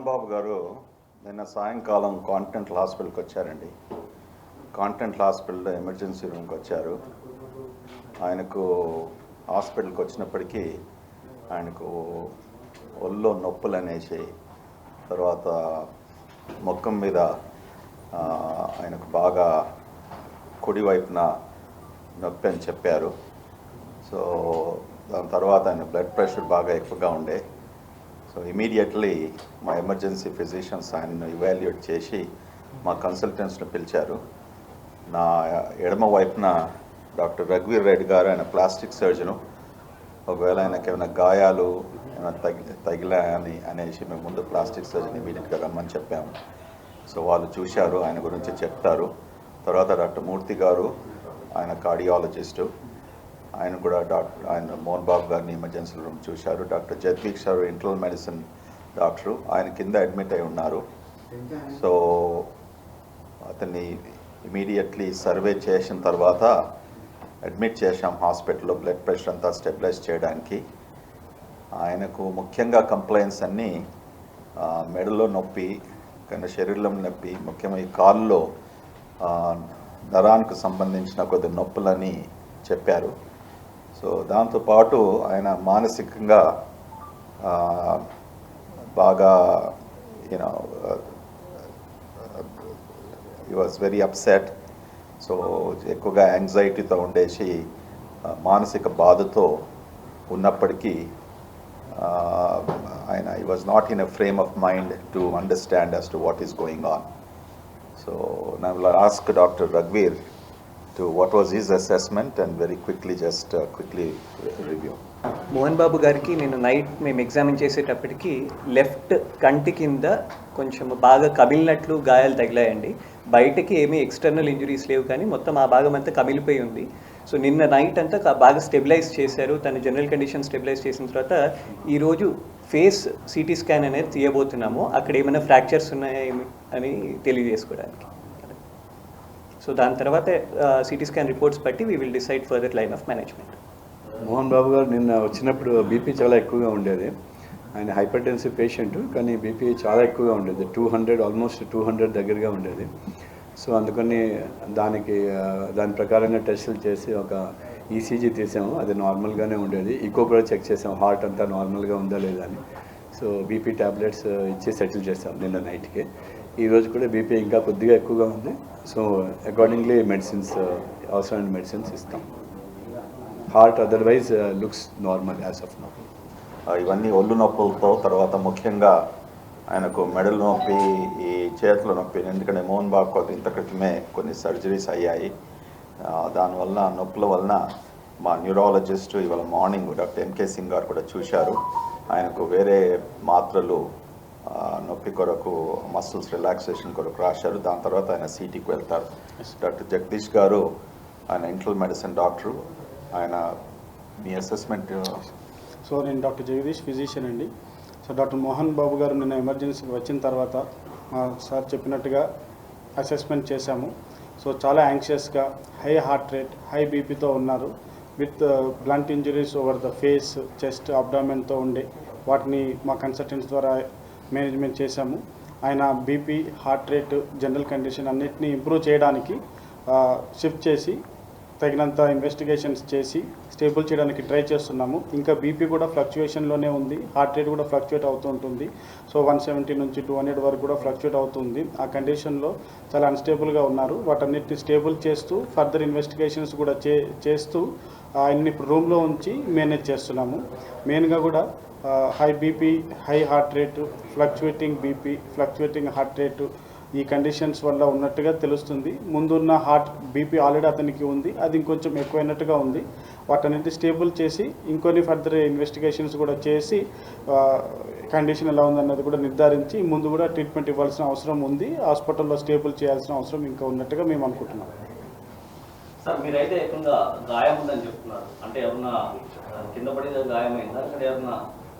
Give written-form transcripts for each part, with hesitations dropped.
మోహన్ బాబు గారు నిన్న సాయంకాలం కాంటినెంటల్ హాస్పిటల్కి వచ్చారండి. కాంటినెంటల్ హాస్పిటల్లో ఎమర్జెన్సీ రూమ్కి వచ్చారు. ఆయనకు హాస్పిటల్కి వచ్చినప్పటికీ ఆయనకు ఒళ్ళో నొప్పులు అనేసి, తర్వాత ముఖం మీద ఆయనకు బాగా కుడివైపున నొప్పి అని చెప్పారు. సో దాని తర్వాత ఆయన బ్లడ్ ప్రెషర్ బాగా ఎక్కువగా ఉండే. సో ఇమీడియట్లీ మా ఎమర్జెన్సీ ఫిజిషియన్స్ ఆయనను ఇవాల్యుయేట్ చేసి మా కన్సల్టెంట్స్ని పిలిచారు. నా ఎడమ వైపున డాక్టర్ రఘువీర్ రెడ్డి గారు, ఆయన ప్లాస్టిక్ సర్జను. ఒకవేళ ఆయనకి ఏమైనా గాయాలు ఏమైనా తగిలాయని అనేసి మేము ముందు ప్లాస్టిక్ సర్జన్ ఇమీడియట్గా రమ్మని చెప్పాము. సో వాళ్ళు చూశారు, ఆయన గురించి చెప్తారు. తర్వాత డాక్టర్ మూర్తి గారు, ఆయన కార్డియాలజిస్టు, ఆయన కూడా ఆయన మోహన్ బాబు గారిని ఎమర్జెన్సీ రూమ్ చూశారు. డాక్టర్ జగదీష్ గారు ఇంటర్నల్ మెడిసిన్ డాక్టరు, ఆయన కింద అడ్మిట్ అయి ఉన్నారు. సో అతన్ని ఇమీడియట్లీ సర్వే చేసిన తర్వాత అడ్మిట్ చేశాం హాస్పిటల్లో, బ్లడ్ ప్రెషర్ అంతా స్టెబిలైజ్ చేయడానికి. ఆయనకు ముఖ్యంగా కంప్లైంట్స్ అన్నీ మెడలో నొప్పి, కానీ శరీరంలో నొప్పి, ముఖ్యంగా ఈ కాల్లో నరానికి సంబంధించిన కొద్ది నొప్పులని చెప్పారు. సో దాంతోపాటు ఆయన మానసికంగా బాగా he was very upset. So ఎక్కువగా యాంగ్జైటీతో ఉండేసి మానసిక బాధతో ఉన్నప్పటికీ ఆయన he was not in a frame of mind to understand as to what is going on. So I will ask doctor రఘువీర్ to what was his assessment and very quickly just quickly review. Mohan Babu గారికి నేను night మేము examine చేసేటప్పటికి left కంటి కింద కొంచెం బాగా కమిలినట్లు గాయాలు తగిలాయండి. బయటకి ఏమీ ఎక్స్టర్నల్ ఇంజురీస్ లేవు, కానీ మొత్తం ఆ భాగం అంతా కమిలిపోయి ఉంది. సో నిన్న నైట్ అంతా బాగా స్టెబిలైజ్ చేశారు. తన జనరల్ కండిషన్ స్టెబిలైజ్ చేసిన తర్వాత ఈరోజు ఫేస్ సిటీ స్కాన్ అనేది తీయబోతున్నాము. అక్కడ ఏమైనా ఫ్రాక్చర్స్ ఉన్నాయా అని తెలియజేసుకోవడానికి. సో దాని తర్వాత సిటీ స్కాన్ రిపోర్ట్స్ బట్టి we will decide further line of management. Mohan Babu garu నిన్న వచ్చినప్పుడు బీపీ చాలా ఎక్కువగా ఉండేది. ఆయన హైపర్ టెన్సివ్ పేషెంట్, కానీ బీపీ చాలా ఎక్కువగా ఉండేది. 200 ఆల్మోస్ట్ 200 దగ్గరగా ఉండేది. సో అందుకని దాని ప్రకారంగా టెస్టులు చేసి ఒక ఈసీజీ తీసాము, అది నార్మల్గానే ఉండేది. ఈకో కూడా చెక్ చేసాము, హార్ట్ అంతా నార్మల్గా ఉందా లేదా అని. సో బీపీ ట్యాబ్లెట్స్ ఇచ్చి సెటిల్ చేసాం నిన్న నైట్కి. ఈరోజు కూడా బీపీ ఇంకా కొద్దిగా ఎక్కువగా ఉంది. సో అకార్డింగ్లీ మెడిసిన్స్, అవసరమైన మెడిసిన్స్ ఇస్తాం. Heart otherwise looks normal as of now. ఇవన్నీ ఒళ్ళు నొప్పులతో, తర్వాత ముఖ్యంగా ఆయనకు మెడల నొప్పి, ఈ చేతుల నొప్పి. ఎందుకంటే మోహన్ బాబు ఇంత క్రితమే కొన్ని సర్జరీస్ అయ్యాయి. దానివల్ల నొప్పుల వలన మా న్యూరాలజిస్ట్ ఇవాళ మార్నింగ్ డాక్టర్ ఎంకే సింగ్ గారు కూడా చూశారు. ఆయనకు వేరే మాత్రలు నొప్పి కొరకు, మసిల్స్ రిలాక్సేషన్ కొరకు రాశారు. దాని తర్వాత ఆయన సిటీకి వెళ్తారు. డాక్టర్ జగదీష్ గారు, ఆయన ఇంటర్నల్ మెడిసిన్ డాక్టరు, ఆయన మీ అసెస్మెంట్. సో నేను డాక్టర్ జగదీష్, ఫిజిషియన్ అండి. సో డాక్టర్ మోహన్ బాబు గారు నిన్న ఎమర్జెన్సీకి వచ్చిన తర్వాత సార్ చెప్పినట్టుగా అసెస్మెంట్ చేశాము. సో చాలా యాంగ్షియస్గా, హై హార్ట్ రేట్, హై బీపీతో ఉన్నారు. With blunt injuries over the face, chest, అబ్డామెన్తో ఉండే వాటిని మా కన్సల్టెంట్స్ ద్వారా మేనేజ్మెంట్ చేశాము. ఆయన BP, heart rate, general condition అన్నిటినీ ఇంప్రూవ్ చేయడానికి షిఫ్ట్ చేసి తగినంత ఇన్వెస్టిగేషన్స్ చేసి స్టేబుల్ చేయడానికి ట్రై చేస్తున్నాము. ఇంకా బీపీ కూడా ఫ్లక్చుయేషన్లోనే ఉంది, హార్ట్ రేట్ కూడా ఫ్లక్చుయేట్ అవుతూ ఉంటుంది. సో 170 నుంచి 200 వరకు కూడా ఫ్లక్చుయేట్ అవుతుంది. ఆ కండిషన్లో చాలా అన్స్టేబుల్గా ఉన్నారు. వాటన్నిటిని స్టేబుల్ చేస్తూ ఫర్దర్ ఇన్వెస్టిగేషన్స్ కూడా చేస్తూ ఆయన్ని ఇప్పుడు రూమ్లో ఉంచి మేనేజ్ చేస్తున్నాము. మెయిన్గా కూడా high BP, high heart rate, fluctuating BP, fluctuating heart rate, ఈ కండిషన్స్ వల్ల ఉన్నట్టుగా తెలుస్తుంది. ముందున్న హార్ట్ బీపీ ఆల్రెడీ అతనికి ఉంది, అది ఇంకొంచెం ఎక్కువైనట్టుగా ఉంది. వాటన్నిటి స్టేబుల్ చేసి ఇంకొన్ని ఫర్దర్ ఇన్వెస్టిగేషన్స్ కూడా చేసి కండిషన్ ఎలా ఉందన్నది కూడా నిర్ధారించి ముందు కూడా ట్రీట్మెంట్ ఇవ్వాల్సిన అవసరం ఉంది. హాస్పిటల్లో స్టేబుల్ చేయాల్సిన అవసరం ఇంకా ఉన్నట్టుగా మేము అనుకుంటున్నాం. సార్ మీరైతే ఎక్కువగా గాయం ఉందని చెప్తున్నారు, అంటే ఎవరన్నా కింద పడి గాయమైందా, అక్కడ ఎవరన్నా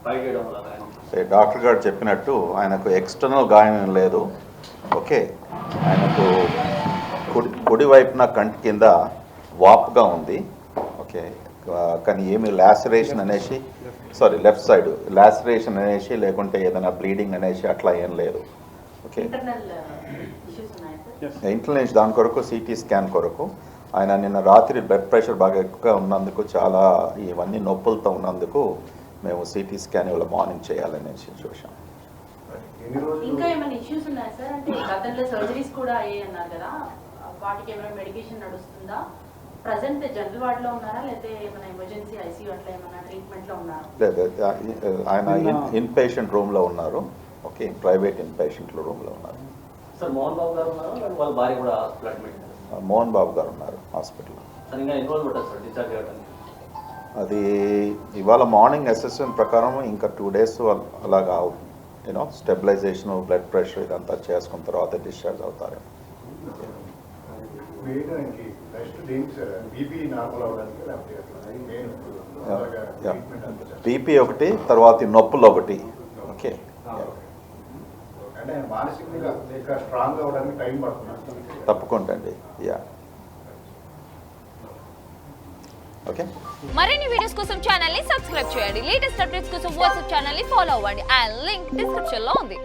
పై చేయడం వల్ల గాయం? డాక్టర్ గారు చెప్పినట్టు ఆయనకు ఎక్స్టర్నల్ గాయం ఏం లేదు. ఓకే, ఆయనకు కుడి వైపున కంటి కింద వాపుగా ఉంది. ఓకే, కానీ ఏమి లాసరేషన్ అనేసి లెఫ్ట్ సైడ్ లాసరేషన్ అనేసి లేకుంటే ఏదైనా బ్లీడింగ్ అనేసి అట్లా ఏం లేదు. ఓకే, ఇంటర్నెట్ దాని కొరకు సిటీ స్కాన్ కొరకు ఆయన నిన్న రాత్రి బ్లడ్ ప్రెషర్ బాగా ఎక్కువగా ఉన్నందుకు చాలా ఇవన్నీ నొప్పులతో ఉన్నందుకు మేము సిటీ స్కాన్ ఇవాళ మార్నింగ్ చేయాలనేసి చూసాం. ఇంకా ఏమైనా ఇష్యూస్ ఉన్నాయా సార్? అంటే గతంలో సర్జరీస్ కూడా అయ్యాయి అన్నారు కదా, వాటికి ఏమైనా మెడికేషన్ నడుస్తుందా? ప్రజెంట్ జనరల్ వార్డ్ లో ఉన్నారా లేకపోతే ఏమైనా ఎమర్జెన్సీ ఐసీయూ అట్లా ఏమైనా ట్రీట్మెంట్ లో ఉన్నారా? లేదు, ఆయన ఇన్ పేషెంట్ రూమ్ లో ఉన్నారు. Okay, private in patient room లో ఉన్నారు. సార్ మోహన్ బాబు గారు ఉన్నారు, వాళ్ళ భార్య కూడా హాస్పిటల్ అడ్మిట్. మోహన్ బాబు గారు ఉన్నారు హాస్పిటల్లో. సార్ ఇంకా ఎన్ని రోజులు పట్టదు సార్ డిశ్చార్జ్ చేయడానికి? అది ఇవాళ మార్నింగ్ అసెస్మెంట్ ప్రకారం ఇంకా 2 days అలాగా స్టెబిలైజేషన్ బ్లడ్ ప్రెషర్ ఇదంతా చేసుకున్న తర్వాత డిశ్చార్జ్ అవుతారు. బీపీ ఒకటి, తర్వాత నొప్పులు ఒకటి. ఓకే, తప్పకుండా అండి. Yeah, okay. మరిన్ని వీడియోస్ కోసం ఛానల్ ని సబ్స్క్రైబ్ చేయండి. లేటెస్ట్ అప్డేట్స్ కోసం వాట్సాప్ ఛానల్ ని ఫాలో అవ్వండి. ఆ లింక్ డిస్క్రిప్షన్ లో ఉంది.